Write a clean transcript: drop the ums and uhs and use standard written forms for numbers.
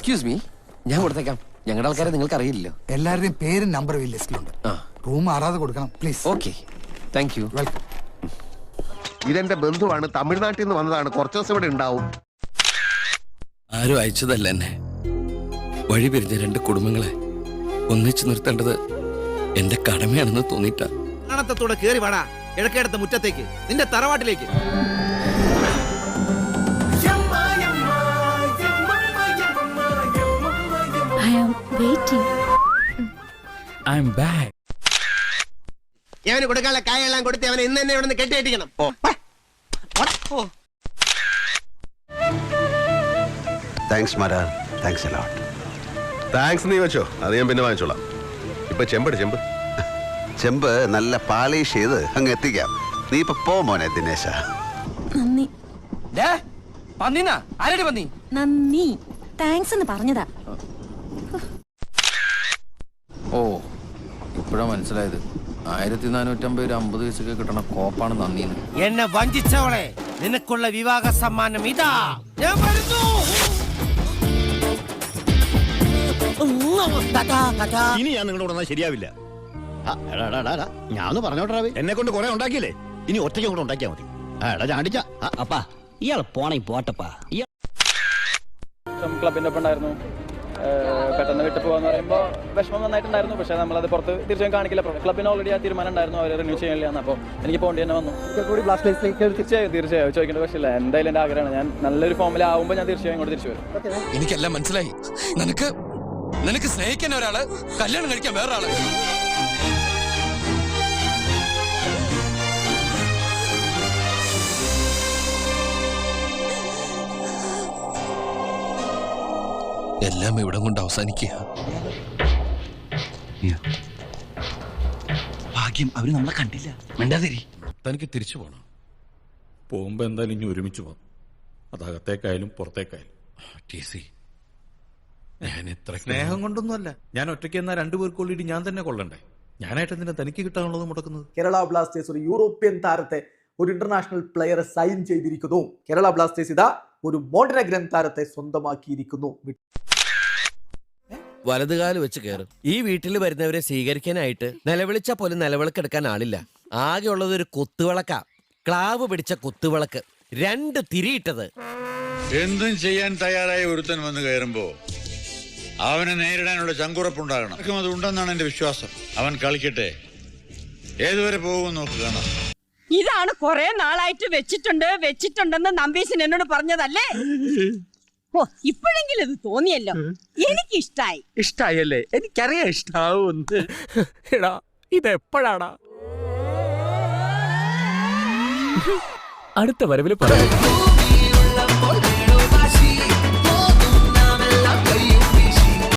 Excuse me, ഞാൻ കൊടുത്തേക്കാം. ഞങ്ങളുടെ ആൾക്കാരെ നിങ്ങൾക്ക് അറിയില്ലല്ലോ. എല്ലാവരുടെയും പേരും നമ്പറും ഈ ലിസ്റ്റിലുണ്ട്. റൂം മാറാതെ കൊടുക്കണം please. Okay, thank you. Welcome. ഇതെന്റെ ബന്ധുവാണ്, തമിഴ്നാട്ടിൽ നിന്ന് വന്നതാണ്. കുറച്ച് ദിവസം ഇവിടെ ഉണ്ടാവും. ആരും അയച്ചതല്ല എന്നെ. വഴി പിരിഞ്ഞ രണ്ട് കുടുംബങ്ങളെ ഒന്നിച്ചു നിർത്തേണ്ടത് എന്റെ കടമയാണെന്ന് തോന്നിയിട്ടാ. കാണത്തൂടെ കേറി വാടാ കിഴക്കേടത്തെ മുറ്റത്തേക്ക്, നിന്റെ തറവാട്ടിലേക്ക്. അവന് കൊടുക്കാനുള്ള കായെല്ലാം കൊടുത്ത് അവനെ ഇന്ന് തന്നെ ഇവിടെ നിന്ന് കെട്ടിയടിക്കണം. താങ്ക്സ് മാരാ, താങ്ക്സ് എ ലോട്ട്. താങ്ക്സ് നീ വെച്ചോ, അത് ഞാൻ പിന്നെ വാങ്ങിച്ചോളാം. ഇപ്പൊ ചെമ്പ് ചെമ്പ് നല്ല പാളിഷ് ചെയ്ത് അങ്ങ് എത്തിക്കാം. നീ ഇപ്പൊ പോ മോനെ ദിനേശ. നന്ദി. ആരടി പന്നി? നന്ദി, താങ്ക്സ് എന്ന് പറഞ്ഞതാ. ഓ, ഇപ്പഴാ മനസ്സിലായത്. 1450 50 പൈസക്ക് കിട്ടണ കോപ്പാണ് നന്ദിന്ന്. എന്നെ വഞ്ചിച്ചവളെ, നിനക്കുള്ള വിവാഹ സമ്മാനം ഇതാ. ഞാൻ വരുന്നു. ഇനി ഞാൻ നിങ്ങളുടെ കൂടെ ശരിയാവില്ല. ഞാൻ പറഞ്ഞോട്ടെ, എന്നെ കൊണ്ട് കുറെ ഉണ്ടാക്കിയില്ലേ, ഇനി ഒറ്റയ്ക്ക് കൂടെ ഉണ്ടാക്കിയാ മതി. ചാടിച്ച അപ്പാ ഇയാള് പോണേ പോട്ടപ്പാ. ക്ലബിന്റെ ഒപ്പം ഉണ്ടായിരുന്നു. പെട്ടെന്ന് വിട്ടു പോകാന്ന് പറയുമ്പോൾ വിഷമം നന്നായിട്ടുണ്ടായിരുന്നു. പക്ഷേ നമ്മളത് പുറത്ത് തീർച്ചയായും കാണിക്കില്ല. ക്ലബിന് ഓൾറെഡി ആ തീരുമാനം ഉണ്ടായിരുന്നു, അവർ റിന്യൂ ചെയ്യില്ല. അപ്പോൾ എനിക്ക് പോകേണ്ടി തന്നെ വന്നു. തീർച്ചയായും ചോദിക്കേണ്ട പ്രശ്നമില്ല. എന്തായാലും എൻ്റെ ആഗ്രഹമാണ്. ഞാൻ നല്ലൊരു ഫോമിലാവുമ്പോൾ ഞാൻ തീർച്ചയായും ഇങ്ങോട്ട് തിരിച്ചു വരും. എനിക്കെല്ലാം മനസ്സിലായി. നിനക്ക് സ്നേഹിക്കാൻ ഒരാള്, കല്യാണം കഴിക്കാൻ വേറൊരാള്. എല്ലാം ഇവിടം കൊണ്ട് അവസാനിക്കുക. ഭാഗ്യം അവര് നമ്മളെ കണ്ടില്ല. മിണ്ടാതിരി. തനിക്ക് തിരിച്ചു പോകണം. പോകുമ്പോ എന്തായാലും ഇനി ഒരുമിച്ച് പോകാം. അതകത്തേക്കായാലും പുറത്തേക്കായാലും. ഞാൻ എത്ര സ്നേഹം കൊണ്ടൊന്നുമല്ല, ഞാൻ ഒറ്റയ്ക്ക് എന്നാ രണ്ടുപേർക്കുള്ളിട്ട് ഞാൻ തന്നെ കൊള്ളണ്ടേ. ഞാനായിട്ട് എന്തിനാ തനിക്ക് കിട്ടാനുള്ളത് മുടക്കുന്നത്? കേരള ബ്ലാസ്റ്റേഴ്സ് ഒരു യൂറോപ്യൻ താരത്തെ, ഒരു ഇന്റർനാഷണൽ പ്ലെയറെ സൈൻ ചെയ്തിരിക്കുന്നു. കേരള ബ്ലാസ്റ്റേഴ്സ് ഇതാ ഒരു മോണ്ടനഗ്രൻ താരത്തെ സ്വന്തമാക്കിയിരിക്കുന്നു. വലതുകാല് വെച്ച് കയറും. ഈ വീട്ടിൽ വരുന്നവരെ സ്വീകരിക്കാനായിട്ട് നിലവിളിച്ച പോലും നിലവിളക്കെടുക്കാൻ ആളില്ല. ആകെ ഉള്ളത് ഒരു കുത്തുവിളക്ക, ക്ലാവ് പിടിച്ച കുത്തുവിളക്ക്, 2 തിരിയിട്ടത്. എന്തും ചെയ്യാൻ തയ്യാറായ ഒരുത്തൻ വന്ന് കയറുമ്പോ അവനെ നേരിടാനുള്ള ചങ്കുറപ്പുണ്ടാകണം. അത് ഉണ്ടെന്നാണ് എന്റെ വിശ്വാസം. അവൻ കളിക്കട്ടെ, ഏതുവരെ പോകുമെന്ന് നോക്ക് കാണാം. ഇതാണ് കുറെ നാളായിട്ട് വെച്ചിട്ടുണ്ടെന്ന് നമ്പീശൻ എന്നോട് പറഞ്ഞതല്ലേ? ഓ, ഇപ്പോഴെങ്കിലും ഇത് തോന്നിയല്ലോ. എനിക്ക് ഇഷ്ടായല്ലേ? എനിക്കറിയാം ഇഷ്ടാവൂന്ന്. എടാ, ഇതെപ്പോഴാടാ? അടുത്ത വരവില് പറയാം.